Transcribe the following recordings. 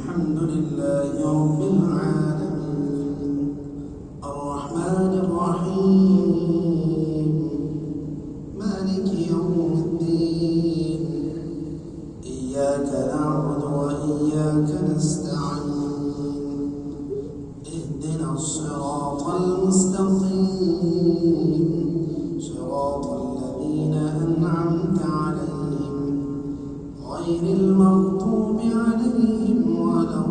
الحمد لله رب العالمين الرحمن الرحيم مالك يوم الدين إياك نعبد وإياك نستعين اهدنا الصراط المستقيم صراط الذين أنعمت عليهم غير المغضوب عليهم ولا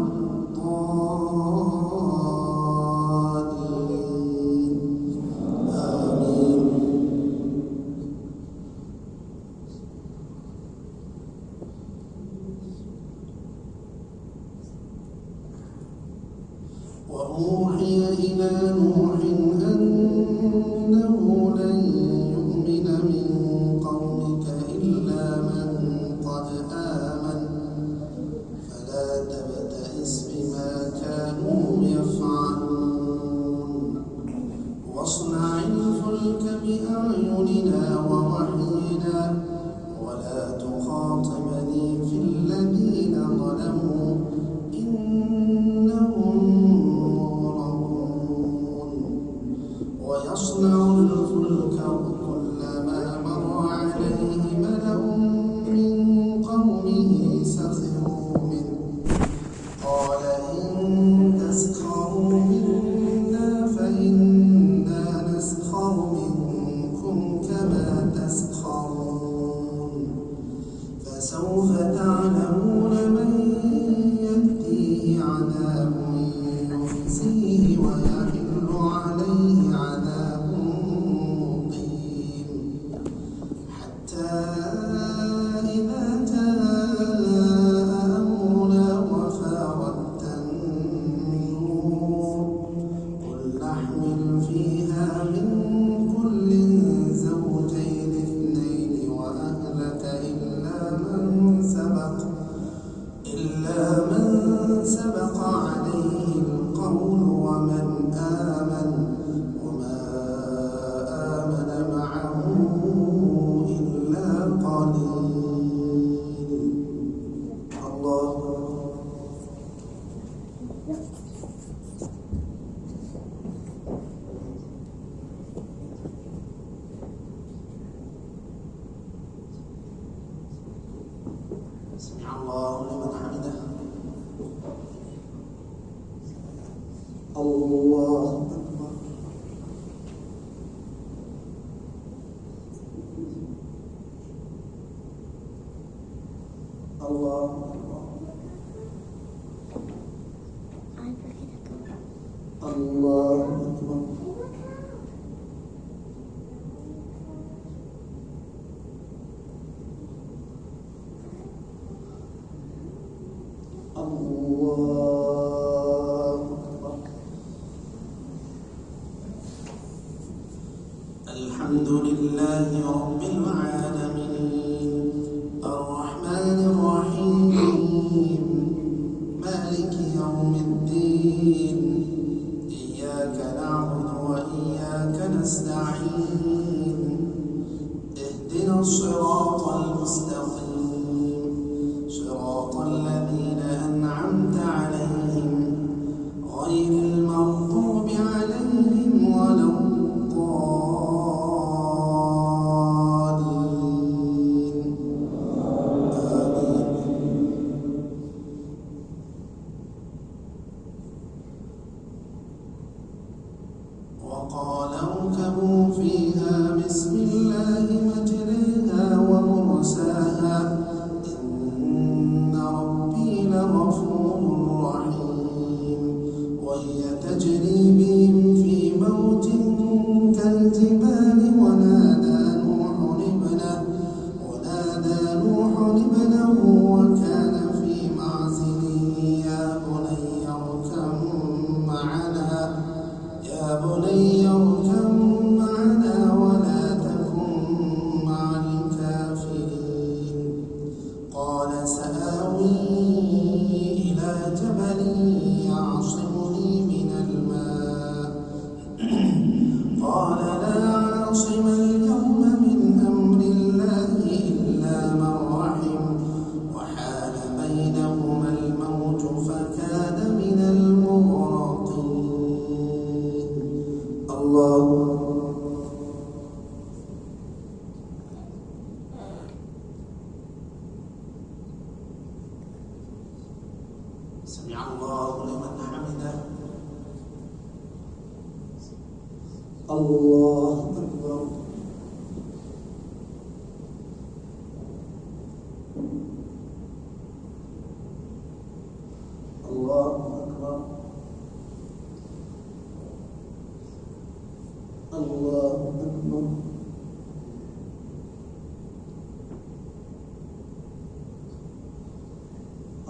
الضالين آمين. وأوحي إلى نوح أنه لن يؤمن من قومك إلا من قد آمن فلا تبتئس بما كانوا يفعلون واصنع الفلك بأعيننا ووحينا ولا تخاطبني في الذين ظلموا إنهم مغرقون ويصنع الفلك كلما مر عليه ملأ من قومه سخروا منه قال إن تسخروا منا فإنا نسخر منكم كما تسخرون فسوف تعلمون من يأتيه عذاب يخزيه ويحل عليه عذاب مقيم حتى إذا جاء أمرنا وفارت النور قل نحمل فيها من كل زوجين اثنين وأهلك إلا من سبق عليه القول ومن آمن وما آمن معه إلا قليل. الله سمع الله لمن حمده. الله أكبر. الله أكبر. الله أكبر. الله أكبر. الحمد لله رب العالمين الرحمن الرحيم مالك يوم الدين إياك نعبد وإياك نستعين اهدنا الصراط المستقيم صراط الذين أنعمت عليهم غير المغضوب عليهم ولا الضالين آمين. وقال اركبوا فيها بسم الله مجريها ومرساها سمع الله لمن حمده. الله أكبر. الله أكبر. الله أكبر.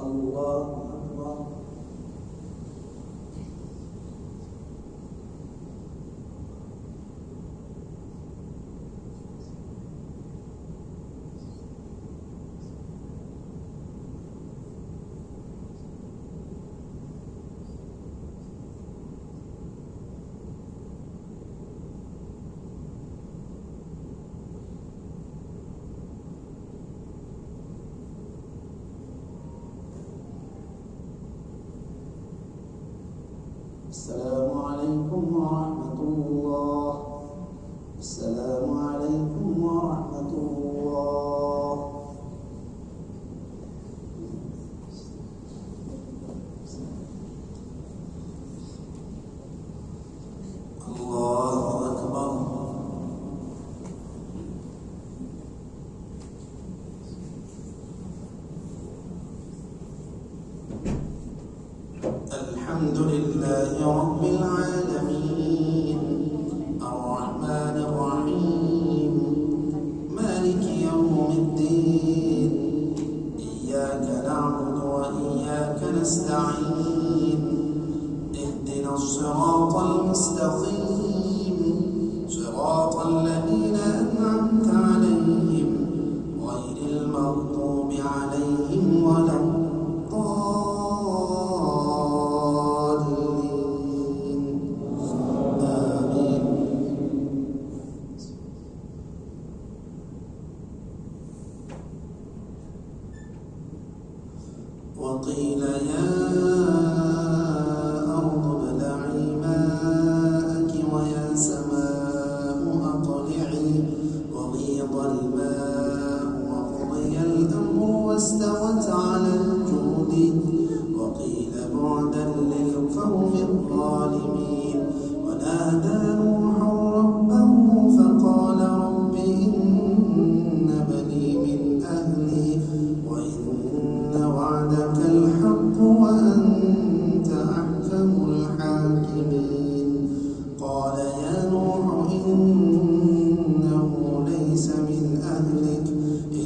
الله أكبر. السلام عليكم ورحمة الله. السلام عليكم ورحمة الله. الله أكبر. الحمد لله رب العالمين الرحمن الرحيم مالك يوم الدين إياك نعبد وإياك نستعين اهدنا الصراط المستقيم صراط الذين أنعمت عليهم غير المغضوب عليهم ولا وقيل يا أرض ابلعي ماءك ويا سماء أقلعي وغيض الماء وقضي الأمر واستوت على الجود وقيل بعدا للقوم الظالمين ونادى نوح ربه فقال رب إن بني من أهلي وإن وعدك الحق وأنت أحكم الحاكمين قال يا نوح إنه ليس من أهلك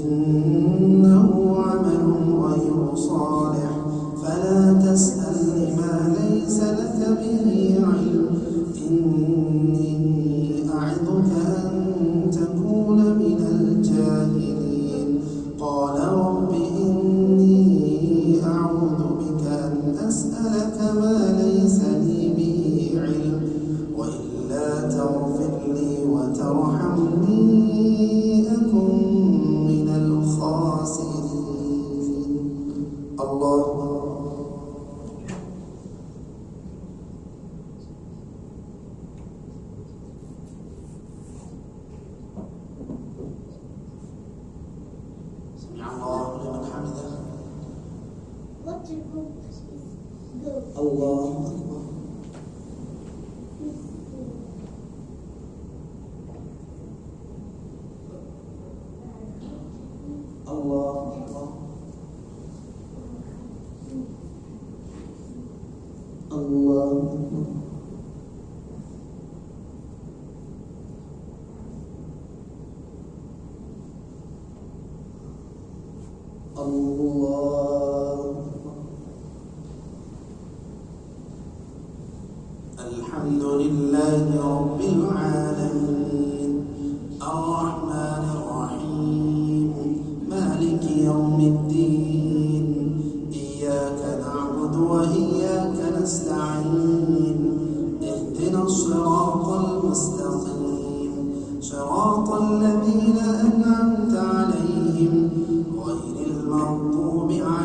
إنه عمل غير صالح فلا تسألني ما ليس لك به علم إني أعظك أن تكون من الجاهلين قال رب أعوذ بك أن أسألك ما ليس لي به علم وإلا تغفر لي وترحمني أكن من الخاسرين. الله سمع الله لمن حمده. الله أكبر. الله أكبر. الله أكبر. الله الحمد لله رب العالمين الرحمن الرحيم مالك يوم الدين إياك نعبد وإياك نستعين اهدنا الصراط المستقيم صراط الذين أنعمت عليهم غير المغضوب عليهم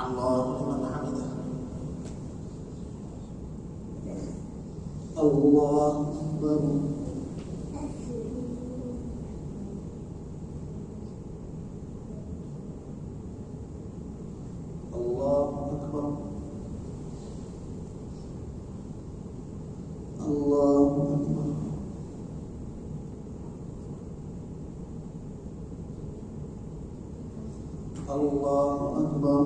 الله لمن حمده. الله أكبر. الله أكبر. الله أكبر. الله أكبر.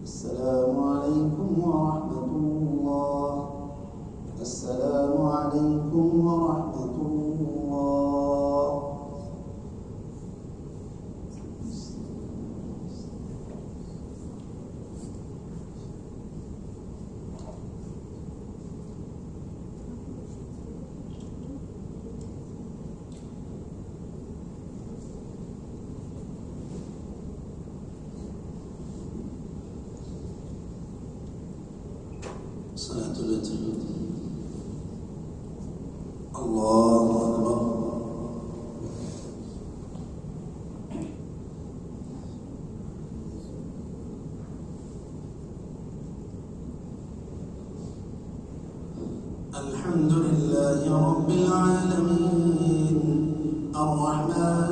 السلام عليكم ورحمة الله. السلام عليكم ورحمة الله. صلاة الفجر. الله أكبر. الحمد لله رب العالمين الرحمن